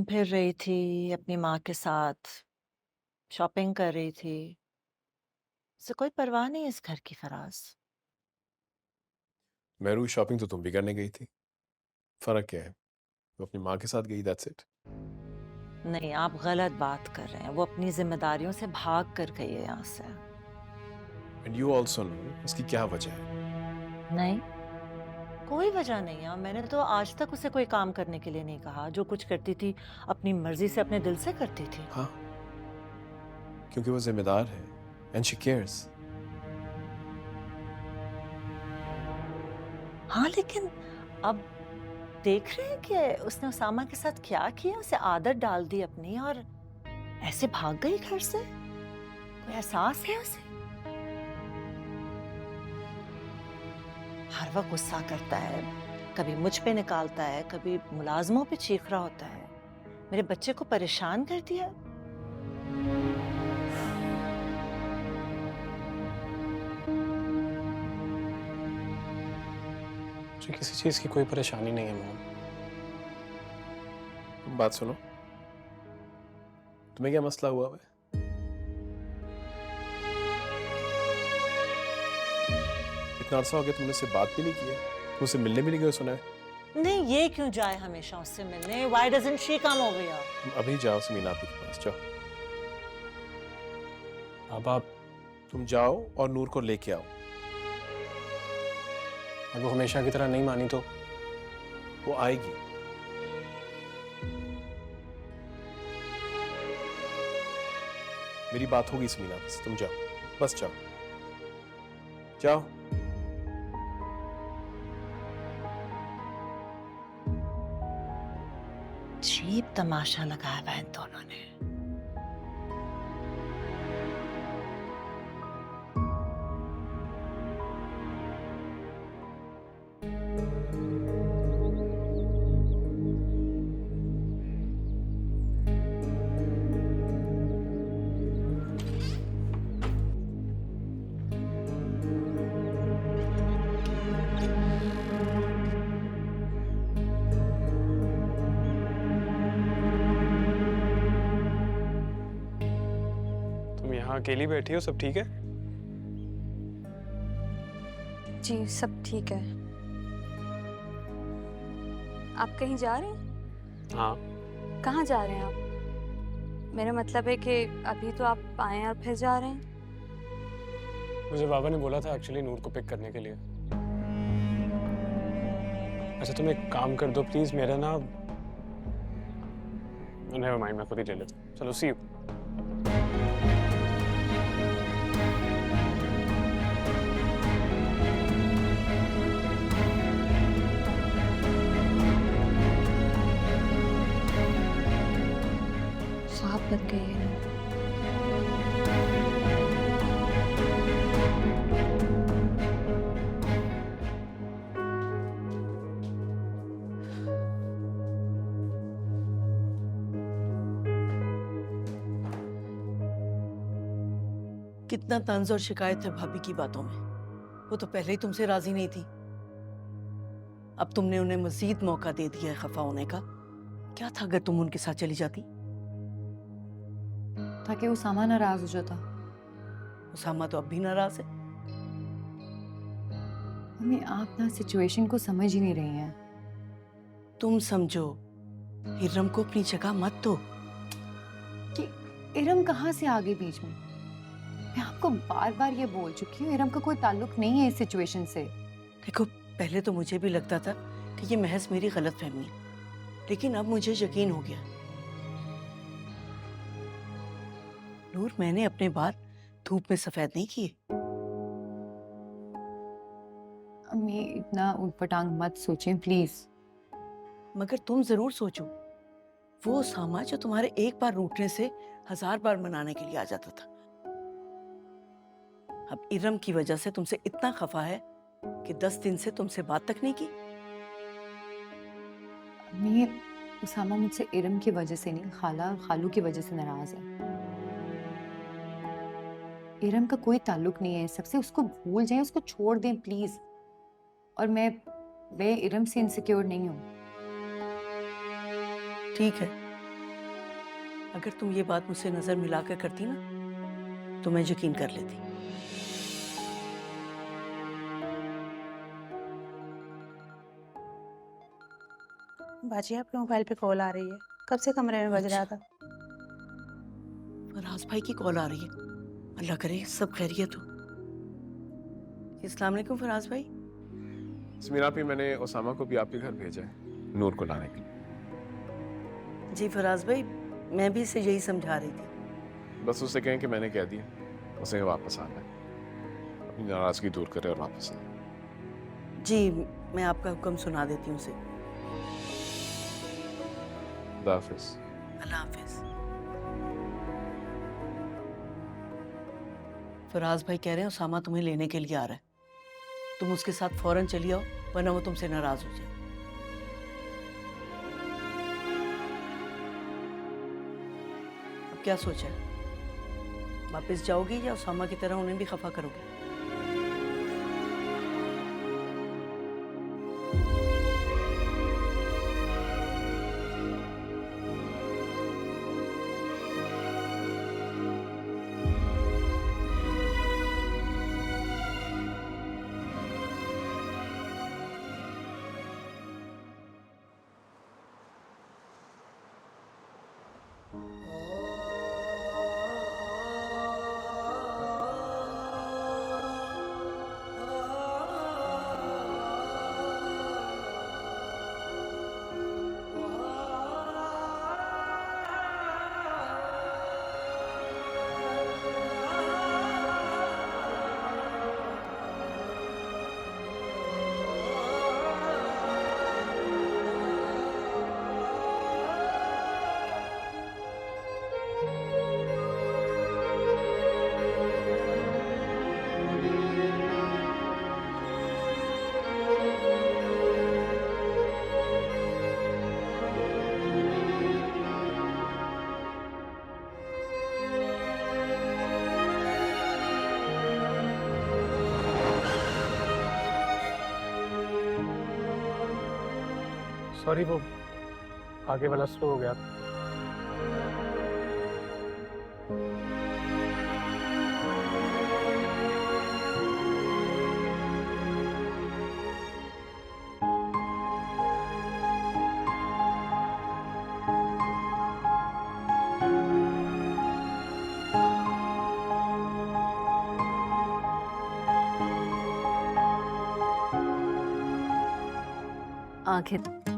फिर रही थी अपनी माँ के साथ, शॉपिंग कर रही थी। उसे कोई परवाह नहीं इस घर की, फराज। मेहरू शॉपिंग तो तुम भी करने गई थी। फर्क क्या है? वो अपनी माँ के साथ गई, दैट्स इट। नहीं, आप गलत बात कर रहे हैं। वो अपनी जिम्मेदारियों से भाग कर गई है यहाँ से। एंड यू ऑल्सो नो उसकी क्या वजह है। नहीं, कोई वजह नहीं है। मैंने तो आज तक उसे कोई काम करने के लिए नहीं कहा। जो कुछ करती थी अपनी मर्जी से, अपने दिल से करती थी। हाँ, क्योंकि वो जिम्मेदार है एंड शी केयर्स। हाँ, लेकिन अब देख रहे हैं कि उसने उसामा के साथ क्या किया। उसे आदत डाल दी अपनी और ऐसे भाग गई घर से। कोई एहसास है उसे? हर वक्त गुस्सा करता है, कभी मुझ पे निकालता है, कभी मुलाजमों पे चीख रहा होता है। मेरे बच्चे को परेशान कर दिया। मुझे किसी चीज की कोई परेशानी नहीं है मोम। तुम बात सुनो, तुम्हें क्या मसला हुआ है? इतना अरसा हो गया तुमने उससे बात भी नहीं की है, तुम उससे मिलने भी नहीं गए सुना है। नहीं, ये क्यों जाए हमेशा उससे मिलने? Why doesn't she come over here? तुम अभी जाओ समीना आपी के पास, जाओ। अब आप तुम जाओ और नूर को लेके आओ। अब वो हमेशा की तरह नहीं मानी तो वो आएगी। मेरी बात होगी समीना से, तुम जाओ, बस जाओ जाओ। अजीब तमाशा लगाया हुआ है इन दोनों ने। तुम यहाँ अकेली बैठी हो, सब ठीक है? जी सब ठीक है। आप कहीं जा रहे हैं? हाँ। कहाँ जा रहे हैं आप? मेरा मतलब है कि अभी तो आप आए हैं और फिर जा रहे हैं। मुझे बाबा ने बोला था एक्चुअली नूर को पिक करने के लिए। अच्छा तुम एक काम कर दो प्लीज, मेरा ना नेवर माइंड, मैं खुद ही ले लेता हूँ। चलो सी यू। साहब बन गई है ना। कितना तंज और शिकायत है भाभी की बातों में। वो तो पहले ही तुमसे राजी नहीं थी। अब तुमने उन्हें मजीद मौका दे दिया है खफा होने का। क्या था अगर तुम उनके साथ चली जाती? ताकि उसामा नाराज हो जाता। उसामा तो अब भी नाराज है। मम्मी आप ना सिचुएशन को समझ ही नहीं रही हैं। तुम समझो, हिर्रम को अपनी जगह मत दो। कि इरम कहाँ से आ गई बीच में? मैं आपको बार बार ये बोल चुकी हूँ, इरम का कोई ताल्लुक नहीं है इस सिचुएशन से। देखो, पहले तो मुझे भी लगता था कि ये महज मेरी गलतफहमी है, लेकिन अब मुझे यकीन हो गया। नूर, मैंने अपने बाल धूप में सफेद नहीं किए। अम्मी इतना ऊटपटांग मत सोचें प्लीज। मगर तुम जरूर सोचो, वो उसामा जो तुम्हारे एक बार रूठने से 1000 बार मनाने के लिए आ जाता था, अब इरम की वजह से तुमसे इतना खफा है कि 10 दिन से तुमसे बात तक नहीं की। अम्मी उसामा मुझसे इरम की वजह से नहीं, खाला और खालू की वजह से नाराज है। इरम का कोई ताल्लुक नहीं है सबसे, उसको भूल जाएं, उसको छोड़ दें प्लीज। और मैं इरम से इनसिक्योर नहीं हूँ। ठीक है, अगर तुम ये बात मुझसे नजर मिलाकर करती ना तो मैं यकीन कर लेती। बाजी आपके मोबाइल पे कॉल आ रही है, कब से कमरे में बज रहा था। फराज भाई की कॉल आ रही है। अल्लाह करे सब खैरियत हो। अस्सलाम वालेकुम फराज भाई। समीरा भी मैंने ओसामा को भी आपके घर भेजा है नूर को लाने के लिए। जी फराज भाई, मैं भी इसे यही समझा रही थी। बस उसे कहें कि मैंने कह दिया, उसे वापस आना है, अपनी नाराजगी दूर करे और वापस आए। जी मैं आपका हुक्म सुना देती हूँ उसे। खुदा हाफिज। अल्लाह हाफिज। फराज भाई कह रहे हैं उसामा तुम्हें लेने के लिए आ रहा है, तुम उसके साथ फौरन चली आओ वरना वो तुमसे नाराज हो जाए। अब क्या सोचा है, वापस जाओगी या उसामा की तरह उन्हें भी खफा करोगे? सॉरी, वो आगे वाला स्लो हो गया। आखिर